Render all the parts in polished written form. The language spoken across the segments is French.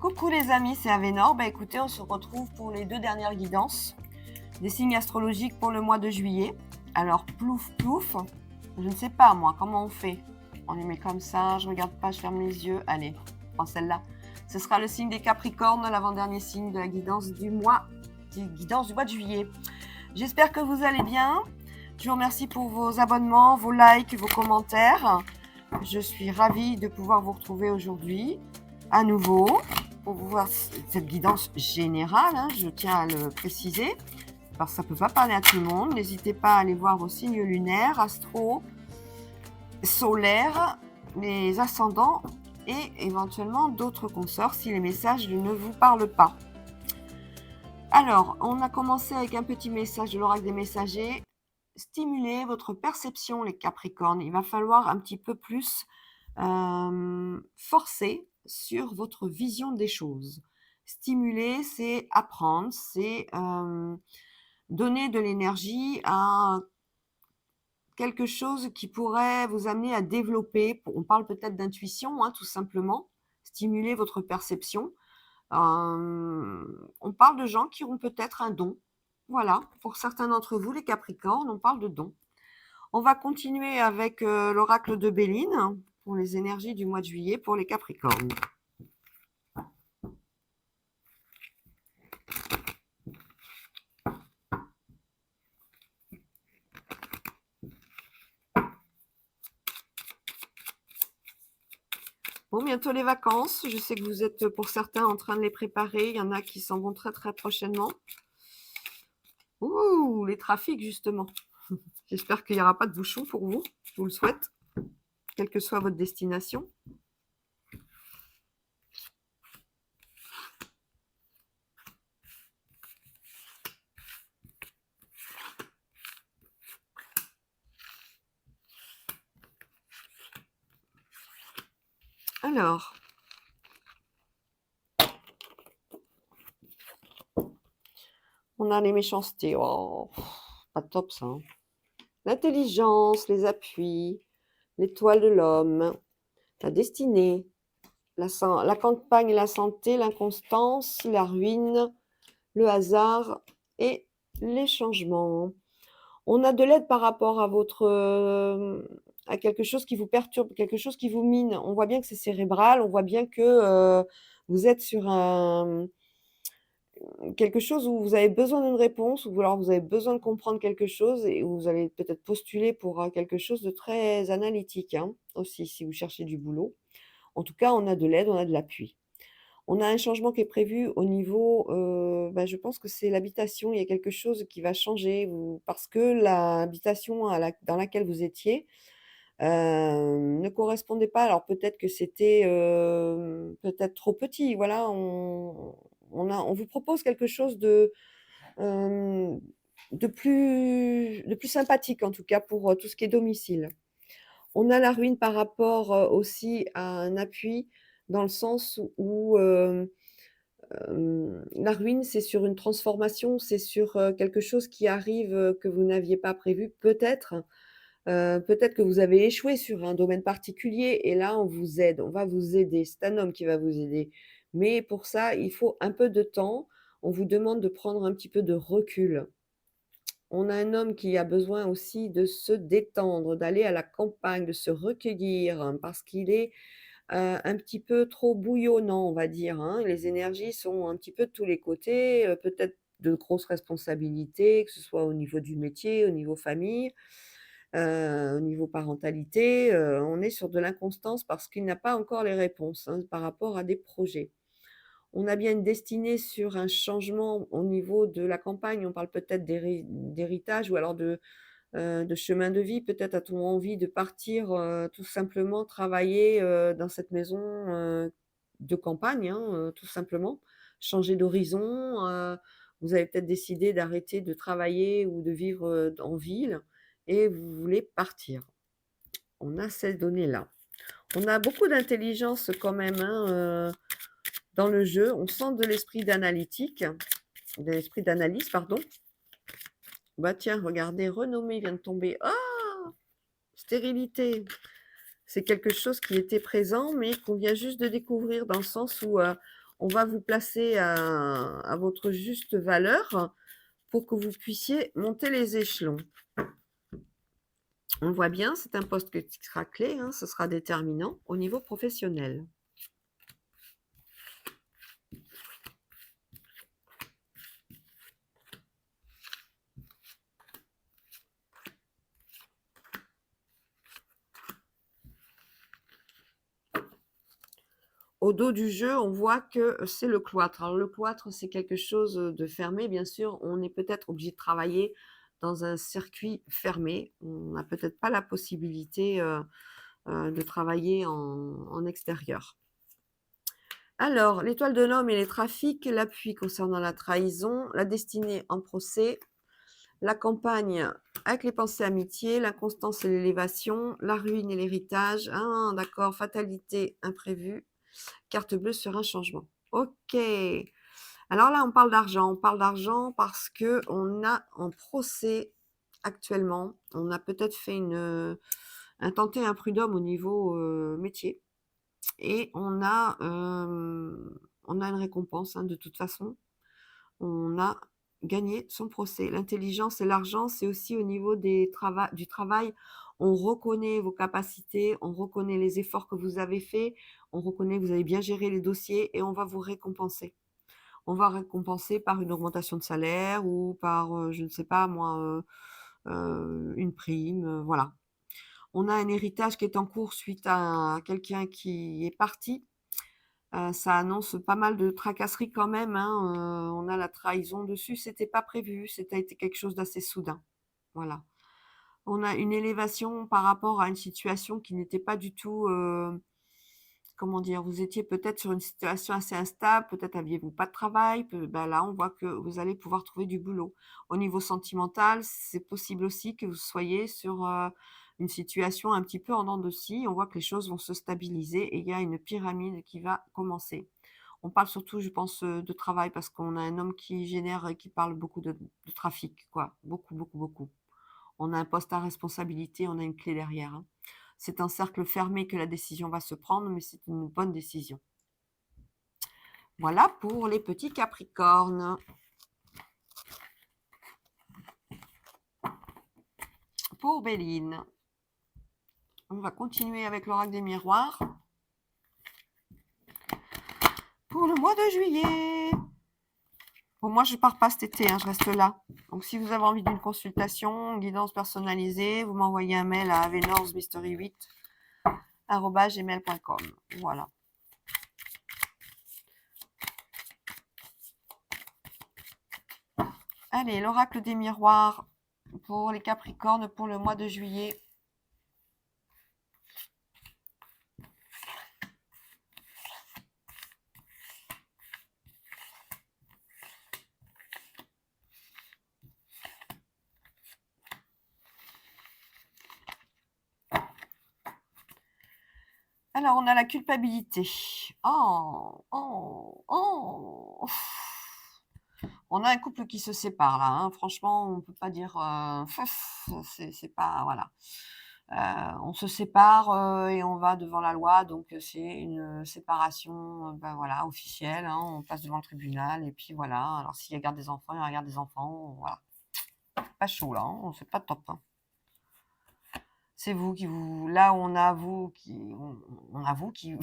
Coucou les amis, c'est Avénor. Écoutez, on se retrouve pour les 2 dernières guidances des signes astrologiques pour le mois de juillet. Alors plouf plouf, je ne sais pas moi, comment on fait? On les met comme ça, je regarde pas, je ferme les yeux. Allez, je prends celle-là. Ce sera le signe des Capricornes, l'avant-dernier signe de la guidance du mois de juillet. J'espère que vous allez bien. Je vous remercie pour vos abonnements, vos likes, vos commentaires. Je suis ravie de pouvoir vous retrouver aujourd'hui à nouveau pour vous voir cette guidance générale, je tiens à le préciser, parce que ça ne peut pas parler à tout le monde. N'hésitez pas à aller voir vos signes lunaires, astro, solaires, les ascendants et éventuellement d'autres consorts si les messages ne vous parlent pas. Alors, on a commencé avec un petit message de l'oracle des messagers. Stimulez votre perception, les Capricornes. Il va falloir un petit peu plus forcer sur votre vision des choses. Stimuler, c'est apprendre, c'est donner de l'énergie à quelque chose qui pourrait vous amener à développer. On parle peut-être d'intuition, tout simplement. Stimuler votre perception. On parle de gens qui ont peut-être un don. Voilà, pour certains d'entre vous, les Capricornes, on parle de don. On va continuer avec l'oracle de Béline pour les énergies du mois de juillet pour les Capricornes. Bon, bientôt les vacances. Je sais que vous êtes pour certains en train de les préparer. Il y en a qui s'en vont très très prochainement. Ouh, les trafics justement. J'espère qu'il n'y aura pas de bouchons pour vous. Je vous le souhaite, quelle que soit votre destination. Alors, on a les méchancetés. Oh, pas top ça. L'intelligence, les appuis, l'étoile de l'homme, la destinée, la campagne et la santé, l'inconstance, la ruine, le hasard et les changements. On a de l'aide par rapport à à quelque chose qui vous perturbe, quelque chose qui vous mine. On voit bien que c'est cérébral, on voit bien que vous êtes sur quelque chose où vous avez besoin d'une réponse, ou alors vous avez besoin de comprendre quelque chose et où vous allez peut-être postuler pour quelque chose de très analytique, aussi, si vous cherchez du boulot. En tout cas, on a de l'aide, on a de l'appui. On a un changement qui est prévu au niveau, je pense que c'est l'habitation. Il y a quelque chose qui va changer parce que l'habitation dans laquelle vous étiez, ne correspondait pas. Alors peut-être que c'était, peut-être trop petit. Voilà, on vous propose quelque chose hem, de plus sympathique en tout cas pour, tout ce qui est domicile. On a la ruine par rapport, aussi à un appui dans le sens où, la ruine, c'est sur une transformation, c'est sur, quelque chose qui arrive, que vous n'aviez pas prévu peut-être. Peut-être que vous avez échoué sur un domaine particulier et là, on vous aide, on va vous aider. C'est un homme qui va vous aider. Mais pour ça, il faut un peu de temps. On vous demande de prendre un petit peu de recul. On a un homme qui a besoin aussi de se détendre, d'aller à la campagne, de se recueillir, parce qu'il est un petit peu trop bouillonnant, on va dire, Les énergies sont un petit peu de tous les côtés, peut-être de grosses responsabilités, que ce soit au niveau du métier, au niveau famille, au niveau parentalité, on est sur de l'inconstance parce qu'il n'a pas encore les réponses, par rapport à des projets. On a bien une destinée sur un changement au niveau de la campagne, on parle peut-être d'héritage ou alors de chemin de vie. Peut-être a-t-on envie de partir, tout simplement travailler, dans cette maison, de campagne, tout simplement. Changer d'horizon, vous avez peut-être décidé d'arrêter de travailler ou de vivre, en ville et vous voulez partir. On a ces données-là. On a beaucoup d'intelligence quand même, dans le jeu. On sent de l'esprit d'analyse, pardon. Bah, tiens, regardez, renommée vient de tomber. Ah! Stérilité. C'est quelque chose qui était présent, mais qu'on vient juste de découvrir dans le sens où, On va vous placer à votre juste valeur pour que vous puissiez monter les échelons. On voit bien, c'est un poste qui sera clé, hein, ce sera déterminant au niveau professionnel. Au dos du jeu, on voit que c'est le cloître. Alors le cloître, c'est quelque chose de fermé, bien sûr. On est peut-être obligé de travailler dans un circuit fermé. On n'a peut-être pas la possibilité de travailler en extérieur. Alors, l'étoile de l'homme et les trafics, l'appui concernant la trahison, la destinée en procès, la campagne avec les pensées amitiés, l'inconstance et l'élévation, la ruine et l'héritage. Ah, d'accord, fatalité imprévue, carte bleue sur un changement. Ok. Alors là, on parle d'argent. On parle d'argent parce que on a en procès actuellement, on a peut-être fait un tenté un prud'homme au niveau métier et on a une récompense hein, de toute façon. On a gagné son procès. L'intelligence et l'argent, c'est aussi au niveau du travail. On reconnaît vos capacités, on reconnaît les efforts que vous avez faits, on reconnaît que vous avez bien géré les dossiers et on va vous récompenser. On va récompenser par une augmentation de salaire ou par, je ne sais pas moi, une prime, voilà. On a un héritage qui est en cours suite à quelqu'un qui est parti. Ça annonce pas mal de tracasseries quand même, hein, on a la trahison dessus, c'était pas prévu, c'était été quelque chose d'assez soudain. Voilà. On a une élévation par rapport à une situation qui n'était pas du tout, comment dire? Vous étiez peut-être sur une situation assez instable, peut-être aviez-vous pas de travail, bah, là, on voit que vous allez pouvoir trouver du boulot. Au niveau sentimental, c'est possible aussi que vous soyez sur, une situation un petit peu en dents de scie. On voit que les choses vont se stabiliser et il y a une pyramide qui va commencer. On parle surtout, je pense, de travail parce qu'on a un homme qui génère et qui parle beaucoup de trafic, quoi. Beaucoup, beaucoup, beaucoup. On a un poste à responsabilité, on a une clé derrière, hein. C'est un cercle fermé que la décision va se prendre, mais c'est une bonne décision. Voilà pour les petits capricornes. Pour Béline, on va continuer avec l'oracle des miroirs. Pour le mois de juillet. Bon, moi, je pars pas cet été, hein, je reste là. Donc, si vous avez envie d'une consultation, une guidance personnalisée, vous m'envoyez un mail à avenormystery8@gmail.com. Voilà. Allez, l'oracle des miroirs pour les Capricornes pour le mois de juillet. Alors, on a la culpabilité. Oh, oh, oh. On a un couple qui se sépare là, hein. Franchement, on ne peut pas dire. C'est pas. Voilà. On se sépare et on va devant la loi, donc c'est une séparation ben voilà, officielle. Hein. On passe devant le tribunal et puis voilà. Alors, s'il y a garde des enfants, il y a garde des enfants. Voilà. Pas chaud là, hein. C'est pas top. Hein. C'est vous qui vous. Là, on a vous qui. On a vous qui,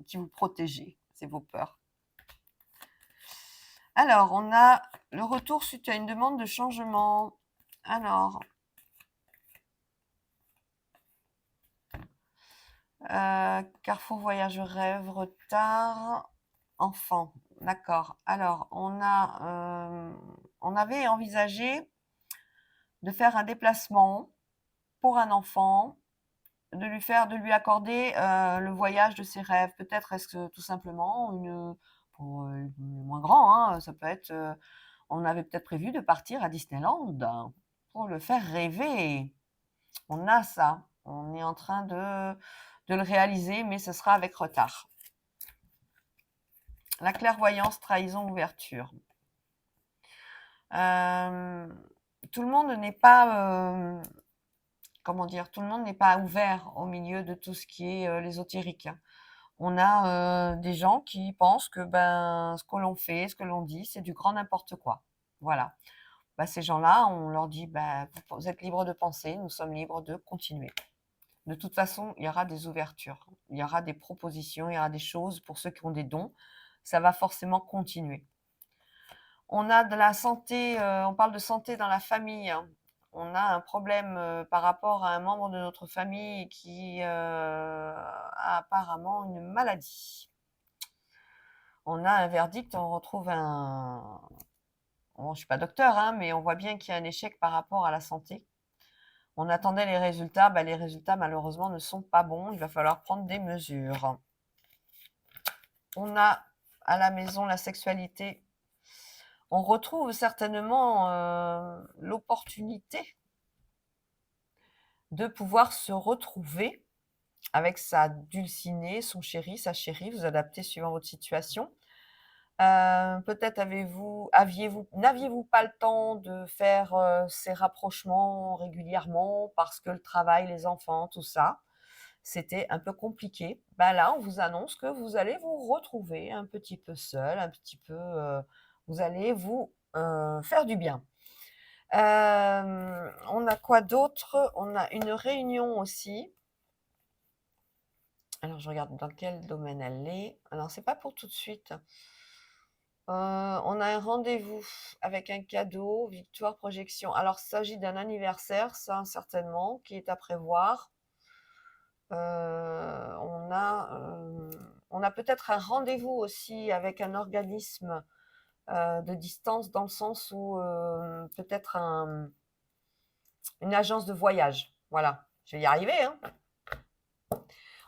qui vous protégez. C'est vos peurs. Alors, on a le retour suite à une demande de changement. Alors, Carrefour Voyage Rêve, retard, enfant. D'accord. Alors, on avait envisagé de faire un déplacement pour un enfant, de lui accorder le voyage de ses rêves. Peut-être est-ce que tout simplement pour moins grand, hein, ça peut être. On avait peut-être prévu de partir à Disneyland pour le faire rêver. On a ça. On est en train de le réaliser, mais ce sera avec retard. La clairvoyance, trahison, ouverture. Tout le monde n'est pas, comment dire, tout le monde n'est pas ouvert au milieu de tout ce qui est l'ésotérique. On a, des gens qui pensent que, ben, ce que l'on fait, ce que l'on dit, c'est du grand n'importe quoi. Voilà. Bah, ces gens-là, on leur dit: «Bah, vous êtes libres de penser, nous sommes libres de continuer». De toute façon, il y aura des ouvertures, il y aura des propositions, il y aura des choses pour ceux qui ont des dons, ça va forcément continuer. On a de la santé, on parle de santé dans la famille, hein. On a un problème, par rapport à un membre de notre famille qui, a apparemment une maladie. On a un verdict, on retrouve un bon, je suis pas docteur, hein, mais on voit bien qu'il y a un échec par rapport à la santé. On attendait les résultats, bah, les résultats malheureusement ne sont pas bons, il va falloir prendre des mesures. On a à la maison la sexualité. On retrouve certainement, l'opportunité de pouvoir se retrouver avec sa dulcinée, son chéri, sa chérie, vous adaptez suivant votre situation. Peut-être n'aviez-vous pas le temps de faire, ces rapprochements régulièrement parce que le travail, les enfants, tout ça, c'était un peu compliqué. Bah, là, on vous annonce que vous allez vous retrouver un petit peu seul, un petit peu, vous allez vous, faire du bien. On a quoi d'autre? On a une réunion aussi. Alors je regarde dans quel domaine elle est. Alors c'est pas pour tout de suite. On a un rendez-vous avec un cadeau, victoire, projection. Alors, il s'agit d'un anniversaire, ça certainement, qui est à prévoir. On a peut-être un rendez-vous aussi avec un organisme, de distance dans le sens où, peut-être une agence de voyage. Voilà, je vais y arriver, hein.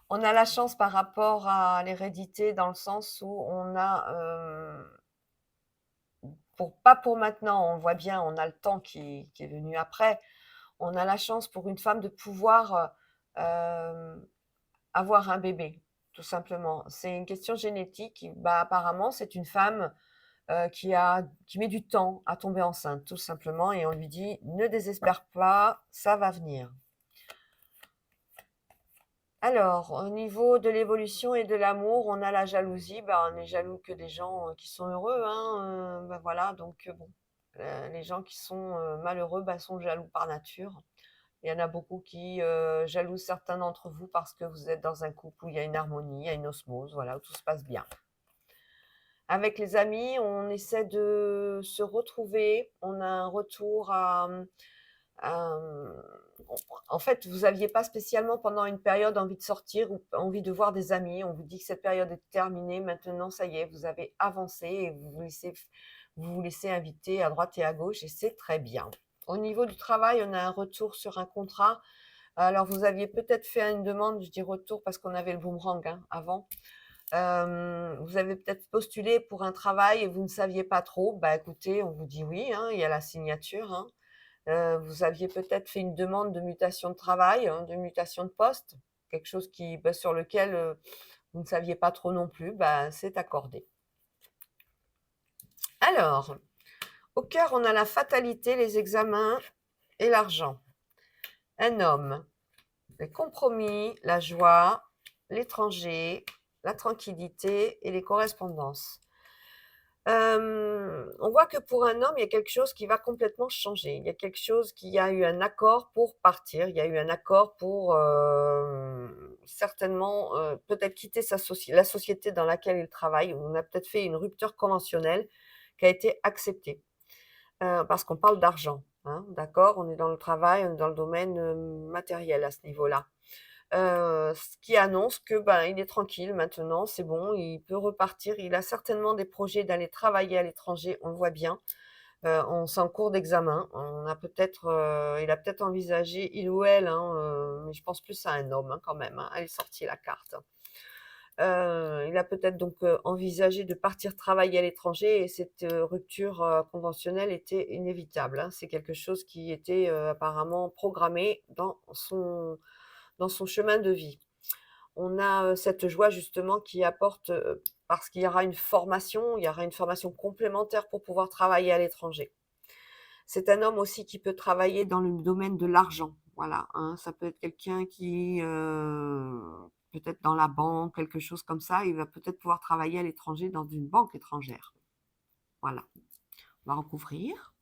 On a la chance par rapport à l'hérédité dans le sens où on a, pas pour maintenant, on voit bien, on a le temps qui est venu après. On a la chance pour une femme de pouvoir, avoir un bébé, tout simplement. C'est une question génétique. Bah, apparemment, c'est une femme, qui met du temps à tomber enceinte, tout simplement, et on lui dit: «Ne désespère pas, ça va venir». Alors, au niveau de l'évolution et de l'amour, on a la jalousie. Bah, on est jaloux que des gens, qui sont heureux, hein, bah, voilà, donc bon, les gens qui sont, malheureux, bah, sont jaloux par nature. Il y en a beaucoup qui, jalousent certains d'entre vous parce que vous êtes dans un couple où il y a une harmonie, il y a une osmose, voilà, où tout se passe bien. Avec les amis, on essaie de se retrouver, on a un retour à, en fait, vous aviez pas spécialement pendant une période envie de sortir ou envie de voir des amis. On vous dit que cette période est terminée. Maintenant, ça y est, vous avez avancé et vous vous laissez inviter à droite et à gauche et c'est très bien. Au niveau du travail, on a un retour sur un contrat. Alors, vous aviez peut-être fait une demande, je dis retour parce qu'on avait le boomerang, hein, avant. Vous avez peut-être postulé pour un travail et vous ne saviez pas trop. Bah, écoutez, on vous dit oui, hein, il y a la signature, hein. Vous aviez peut-être fait une demande de mutation de travail, hein, de mutation de poste, quelque chose sur lequel, vous ne saviez pas trop non plus, bah, c'est accordé. Alors, au cœur, on a la fatalité, les examens et l'argent. Un homme, les compromis, la joie, l'étranger, la tranquillité et les correspondances. On voit que pour un homme, il y a quelque chose qui va complètement changer. Il y a quelque chose qui a eu un accord pour partir. Il y a eu un accord pour, certainement, peut-être quitter la société dans laquelle il travaille. On a peut-être fait une rupture conventionnelle qui a été acceptée, parce qu'on parle d'argent, hein, d'accord? On est dans le travail, on est dans le domaine, matériel à ce niveau-là. Ce qui annonce que, ben, il est tranquille maintenant, c'est bon, il peut repartir. Il a certainement des projets d'aller travailler à l'étranger, on le voit bien. C'est en cours d'examen. Il a peut-être envisagé, il ou elle, hein, mais je pense plus à un homme, hein, quand même, hein. Elle est sortie la carte. Il a peut-être donc, envisagé de partir travailler à l'étranger et cette, rupture, conventionnelle était inévitable, hein. C'est quelque chose qui était, apparemment programmé dans son chemin de vie. On a, cette joie justement qui apporte, parce qu'il y aura une formation complémentaire pour pouvoir travailler à l'étranger. C'est un homme aussi qui peut travailler dans le domaine de l'argent, voilà, hein. Ça peut être quelqu'un peut-être dans la banque, quelque chose comme ça. Il va peut-être pouvoir travailler à l'étranger dans une banque étrangère. Voilà. On va recouvrir.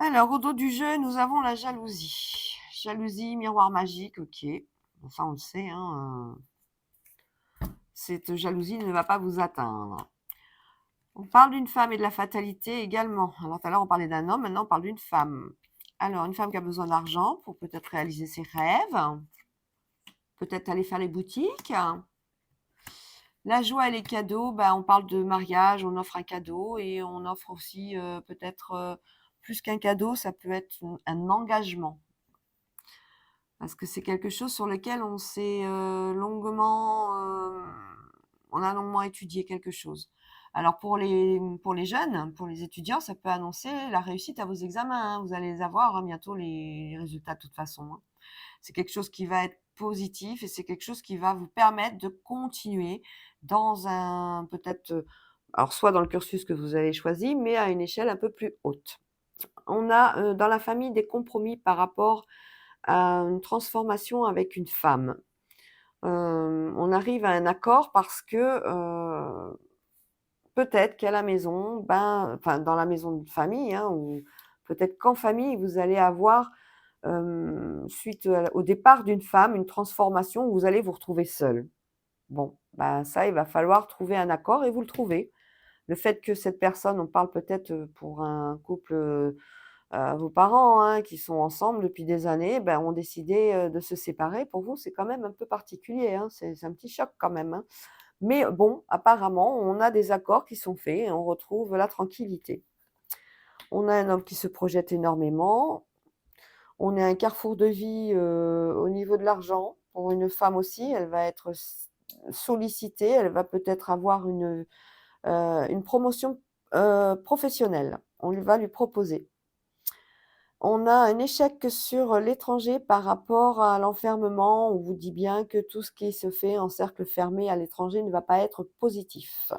Alors, au dos du jeu, nous avons la jalousie. Jalousie, miroir magique, ok. Enfin, on le sait, hein, cette jalousie ne va pas vous atteindre. On parle d'une femme et de la fatalité également. Alors, tout à l'heure, on parlait d'un homme, maintenant, on parle d'une femme. Alors, une femme qui a besoin d'argent pour peut-être réaliser ses rêves, peut-être aller faire les boutiques. La joie et les cadeaux, bah, on parle de mariage, on offre un cadeau et on offre aussi peut-être plus qu'un cadeau, ça peut être un engagement. Parce que c'est quelque chose sur lequel on s'est longuement, on a longuement étudié quelque chose. Alors pour les jeunes, pour les étudiants, ça peut annoncer la réussite à vos examens, hein. Vous allez les avoir hein, bientôt les résultats de toute façon, hein. C'est quelque chose qui va être positif et c'est quelque chose qui va vous permettre de continuer dans un peut-être, alors soit dans le cursus que vous avez choisi, mais à une échelle un peu plus haute. On a, dans la famille des compromis par rapport à une transformation avec une femme. On arrive à un accord parce que, peut-être qu'à la maison, ben, enfin dans la maison de famille, hein, ou peut-être qu'en famille, vous allez avoir, suite au départ d'une femme, une transformation où vous allez vous retrouver seul. Bon, bah, ça, il va falloir trouver un accord et vous le trouvez. Le fait que cette personne, on parle peut-être, pour un couple, vos parents, hein, qui sont ensemble depuis des années, ben, ont décidé, de se séparer. Pour vous, c'est quand même un peu particulier, hein, c'est un petit choc quand même, hein. Mais bon, apparemment, on a des accords qui sont faits et on retrouve la tranquillité. On a un homme qui se projette énormément. On est à un carrefour de vie, au niveau de l'argent. Pour une femme aussi, elle va être sollicitée, elle va peut-être avoir une promotion, professionnelle. On lui va lui proposer. On a un échec sur l'étranger par rapport à l'enfermement. On vous dit bien que tout ce qui se fait en cercle fermé à l'étranger ne va pas être positif.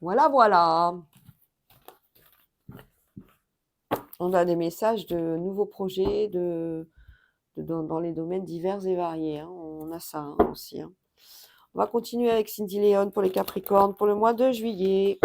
Voilà, voilà. On a des messages de nouveaux projets dans les domaines divers et variés, hein. On a ça, hein, aussi, hein. On va continuer avec Cindy Léon pour les Capricornes pour le mois de juillet.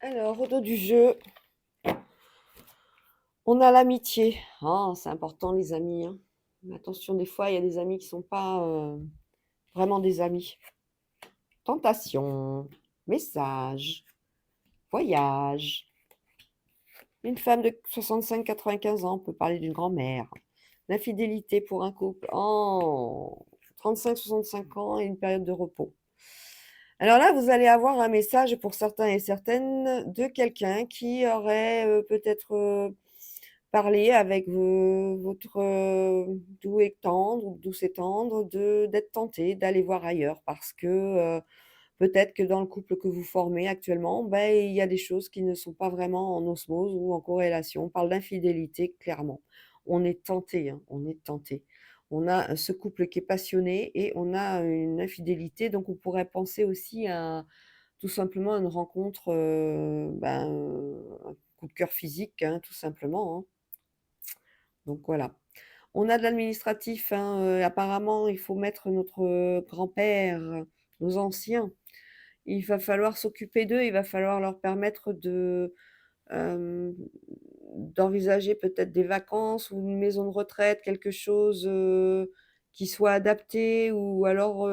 Alors, au dos du jeu, on a l'amitié. Oh, c'est important les amis, hein. Mais attention, des fois, il y a des amis qui ne sont pas vraiment des amis. Tentation, message, voyage. Une femme de 65-95 ans, on peut parler d'une grand-mère. L'infidélité pour un couple en 35-65 ans et une période de repos. Alors là, vous allez avoir un message pour certains et certaines de quelqu'un qui aurait peut-être parlé avec votre doux et tendre ou douce et tendre d'être tenté d'aller voir ailleurs parce que peut-être que dans le couple que vous formez actuellement, ben, il y a des choses qui ne sont pas vraiment en osmose ou en corrélation. On parle d'infidélité, clairement. On est tenté, hein, on est tenté. On a ce couple qui est passionné et on a une infidélité, donc on pourrait penser aussi à tout simplement une rencontre, ben, un coup de cœur physique, hein, tout simplement, hein. Donc voilà. On a de l'administratif, hein, apparemment, il faut mettre notre grand-père, nos anciens. Il va falloir s'occuper d'eux, il va falloir leur permettre d'envisager peut-être des vacances ou une maison de retraite, quelque chose, qui soit adapté ou alors,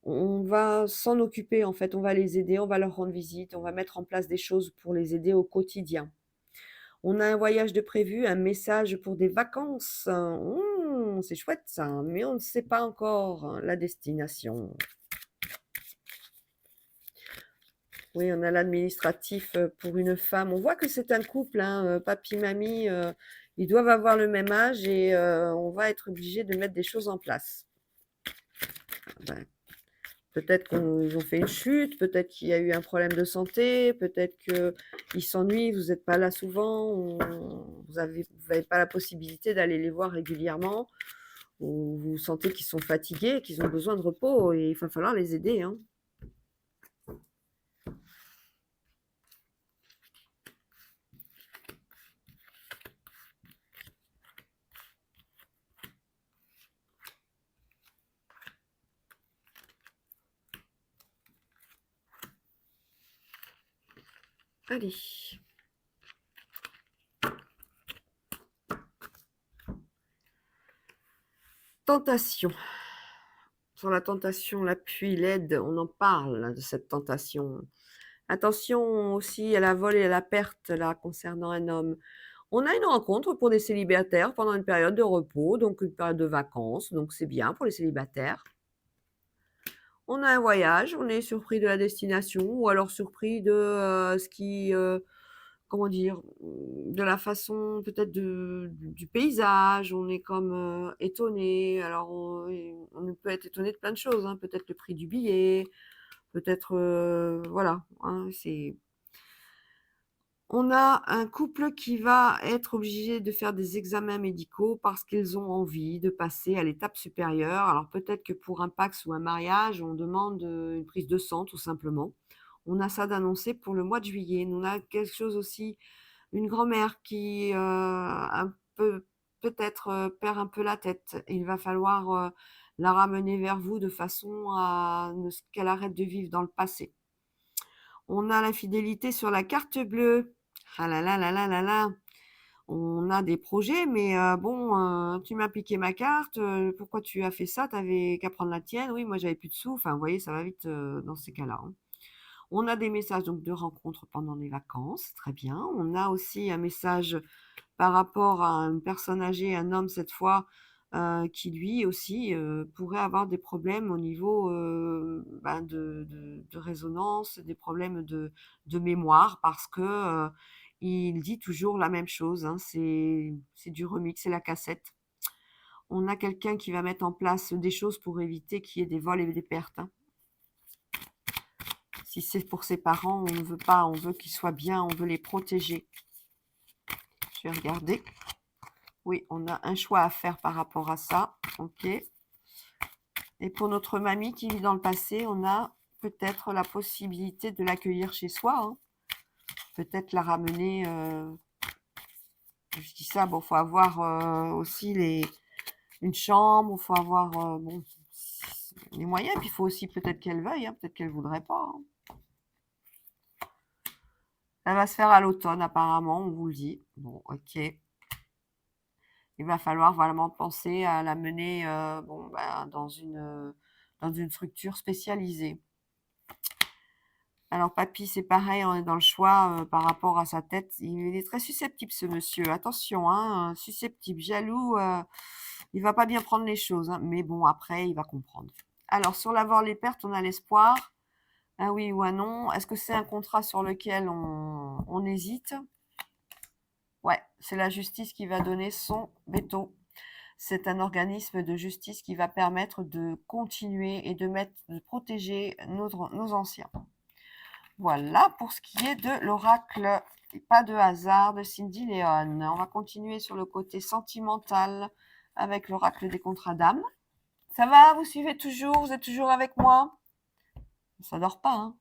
on va s'en occuper en fait, on va les aider, on va leur rendre visite, on va mettre en place des choses pour les aider au quotidien. On a un voyage de prévu, un message pour des vacances. C'est chouette ça, hein, mais on ne sait pas encore, hein, la destination. Oui, on a l'administratif, pour une femme. On voit que c'est un couple, hein, papy, mamie, ils doivent avoir le même âge et on va être obligé de mettre des choses en place. Ben, peut-être qu'ils ont fait une chute, peut-être qu'il y a eu un problème de santé, peut-être qu'ils s'ennuient, vous n'êtes pas là souvent, vous avez pas la possibilité d'aller les voir régulièrement, ou vous sentez qu'ils sont fatigués, qu'ils ont besoin de repos et il va falloir les aider, hein. Allez. Tentation. Sur la tentation, l'appui, l'aide, on en parle hein, de cette tentation. Attention aussi à la vol et à la perte, là, concernant un homme. On a une rencontre pour des célibataires pendant une période de repos, donc une période de vacances, donc c'est bien pour les célibataires. On a un voyage, on est surpris de la destination ou alors surpris de ce qui, comment dire, de la façon peut-être du paysage. On est comme étonné. Alors on peut être étonné de plein de choses, hein. Peut-être le prix du billet, peut-être, voilà, hein, c'est on a un couple qui va être obligé de faire des examens médicaux parce qu'ils ont envie de passer à l'étape supérieure. Alors peut-être que pour un Pacs ou un mariage, on demande, une prise de sang tout simplement. On a ça d'annoncé pour le mois de juillet. On a quelque chose aussi, une grand-mère qui, un peu peut-être, perd un peu la tête. Il va falloir, la ramener vers vous de façon à ne ce qu'elle arrête de vivre dans le passé. On a l'infidélité sur la carte bleue. Ah là là là là là là. On a des projets, mais bon, tu m'as piqué ma carte, pourquoi tu as fait ça? Tu avais qu'à prendre la tienne. Oui, moi j'avais plus de sous. Enfin, vous voyez, ça va vite, dans ces cas-là, hein. On a des messages donc de rencontres pendant les vacances, très bien. On a aussi un message par rapport à une personne âgée, un homme cette fois, qui lui aussi, pourrait avoir des problèmes au niveau, ben, de résonance, des problèmes de mémoire parce que, il dit toujours la même chose, hein, c'est du remix, c'est la cassette. On a quelqu'un qui va mettre en place des choses pour éviter qu'il y ait des vols et des pertes, hein. Si c'est pour ses parents, on ne veut pas, on veut qu'ils soient bien, on veut les protéger. Je vais regarder. Oui, on a un choix à faire par rapport à ça. OK. Et pour notre mamie qui vit dans le passé, on a peut-être la possibilité de l'accueillir chez soi, hein. Peut-être la ramener, je dis ça, bon, faut avoir, aussi une chambre, faut avoir, bon, les moyens, puis il faut aussi peut-être qu'elle veuille, hein, peut-être qu'elle voudrait pas, hein. Ça va se faire à l'automne apparemment, on vous le dit. Bon, OK. Il va falloir vraiment penser à la mener, bon, ben, dans une structure spécialisée. Alors papy, c'est pareil, on est dans le choix, par rapport à sa tête. Il est très susceptible ce monsieur, attention, hein, susceptible, jaloux, il va pas bien prendre les choses, hein, mais bon après il va comprendre. Alors sur l'avoir les pertes, on a l'espoir, un oui ou un non. Est-ce que c'est un contrat sur lequel on hésite? Ouais, c'est la justice qui va donner son veto. C'est un organisme de justice qui va permettre de continuer et de protéger nos anciens. Voilà pour ce qui est de l'oracle pas de hasard de Cindy Léon. On va continuer sur le côté sentimental avec l'oracle des contrats d'âme. Ça va? Vous suivez toujours? Vous êtes toujours avec moi? Ça dort pas, hein?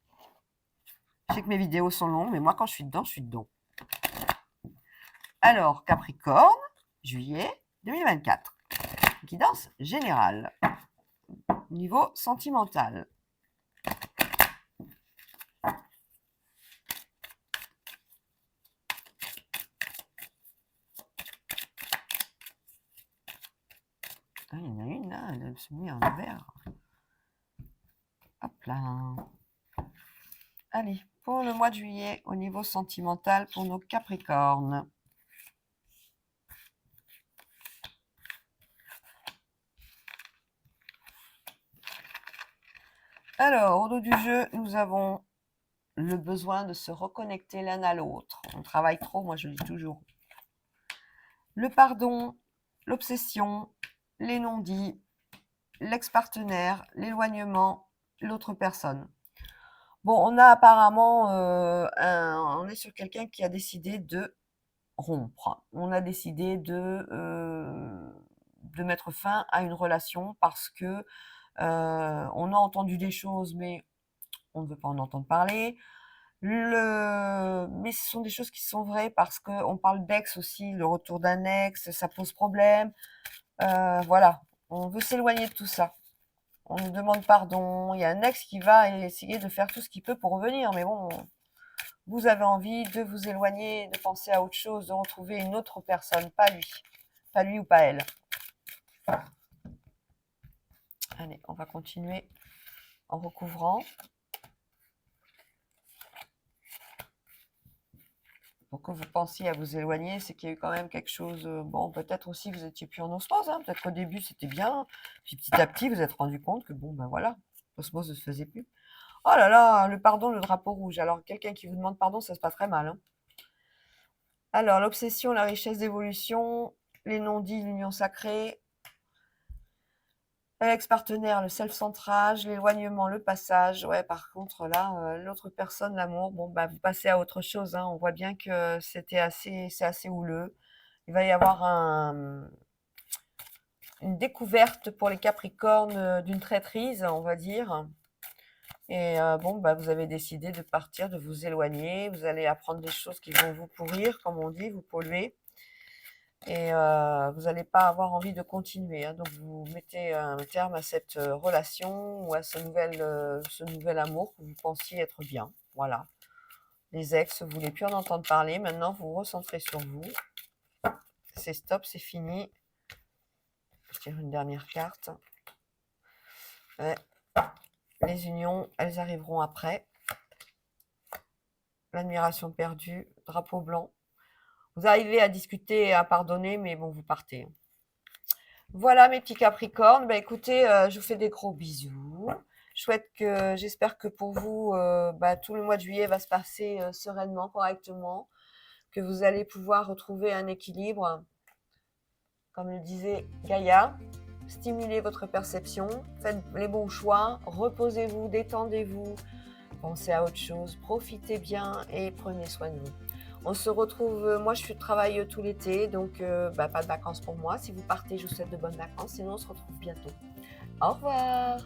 Je sais que mes vidéos sont longues, mais moi quand je suis dedans, je suis dedans. Alors, Capricorne, juillet 2024. Guidance générale. Niveau sentimental. Ah, il y en a une là, elle se met en vert. Hop là. Allez, pour le mois de juillet, au niveau sentimental, pour nos Capricornes. Alors, au dos du jeu, nous avons le besoin de se reconnecter l'un à l'autre. On travaille trop, moi je le dis toujours. Le pardon, l'obsession, les non-dits, l'ex-partenaire, l'éloignement, l'autre personne. Bon, on a apparemment, on est sur quelqu'un qui a décidé de rompre. On a décidé de mettre fin à une relation parce que on a entendu des choses, mais on ne veut pas en entendre parler. Mais ce sont des choses qui sont vraies parce qu'on parle d'ex aussi, le retour d'un ex, ça pose problème. Voilà, on veut s'éloigner de tout ça. On nous demande pardon. Il y a un ex qui va essayer de faire tout ce qu'il peut pour revenir, mais bon, vous avez envie de vous éloigner, de penser à autre chose, de retrouver une autre personne, pas lui. Pas lui ou pas elle. Allez, on va continuer en recouvrant. Pour que vous pensiez à vous éloigner, c'est qu'il y a eu quand même quelque chose. Bon, peut-être aussi vous étiez plus en osmose. Hein, peut-être qu'au début c'était bien. Puis petit à petit, vous êtes rendu compte que bon, ben voilà, l'osmose ne se faisait plus. Oh là là, le pardon, le drapeau rouge. Alors, quelqu'un qui vous demande pardon, ça se passe très mal. Hein. Alors, l'obsession, la richesse d'évolution, les non-dits, l'union sacrée, l'ex-partenaire, le self-centrage, l'éloignement, le passage. Ouais, par contre, là, l'autre personne, l'amour, bon, bah, vous passez à autre chose. Hein. On voit bien que c'est assez houleux. Il va y avoir une découverte pour les Capricornes d'une traîtrise, on va dire. Et bon, bah, vous avez décidé de partir, de vous éloigner. Vous allez apprendre des choses qui vont vous pourrir, comme on dit, vous polluer. Et vous n'allez pas avoir envie de continuer. Hein. Donc, vous mettez un terme à cette relation ou à ce nouvel amour que vous pensiez être bien. Voilà. Les ex, vous ne voulez plus en entendre parler. Maintenant, vous vous recentrez sur vous. C'est stop, c'est fini. Je tire une dernière carte. Ouais. Les unions, elles arriveront après. L'admiration perdue, drapeau blanc. Vous arrivez à discuter et à pardonner, mais bon, vous partez. Voilà mes petits Capricornes. Bah, écoutez, je vous fais des gros bisous. J'espère que pour vous, tout le mois de juillet va se passer sereinement, correctement, que vous allez pouvoir retrouver un équilibre. Comme le disait Gaïa, stimulez votre perception, faites les bons choix, reposez-vous, détendez-vous, pensez à autre chose, profitez bien et prenez soin de vous. On se retrouve, moi je travaille tout l'été, donc pas de vacances pour moi. Si vous partez, je vous souhaite de bonnes vacances, sinon on se retrouve bientôt. Au revoir!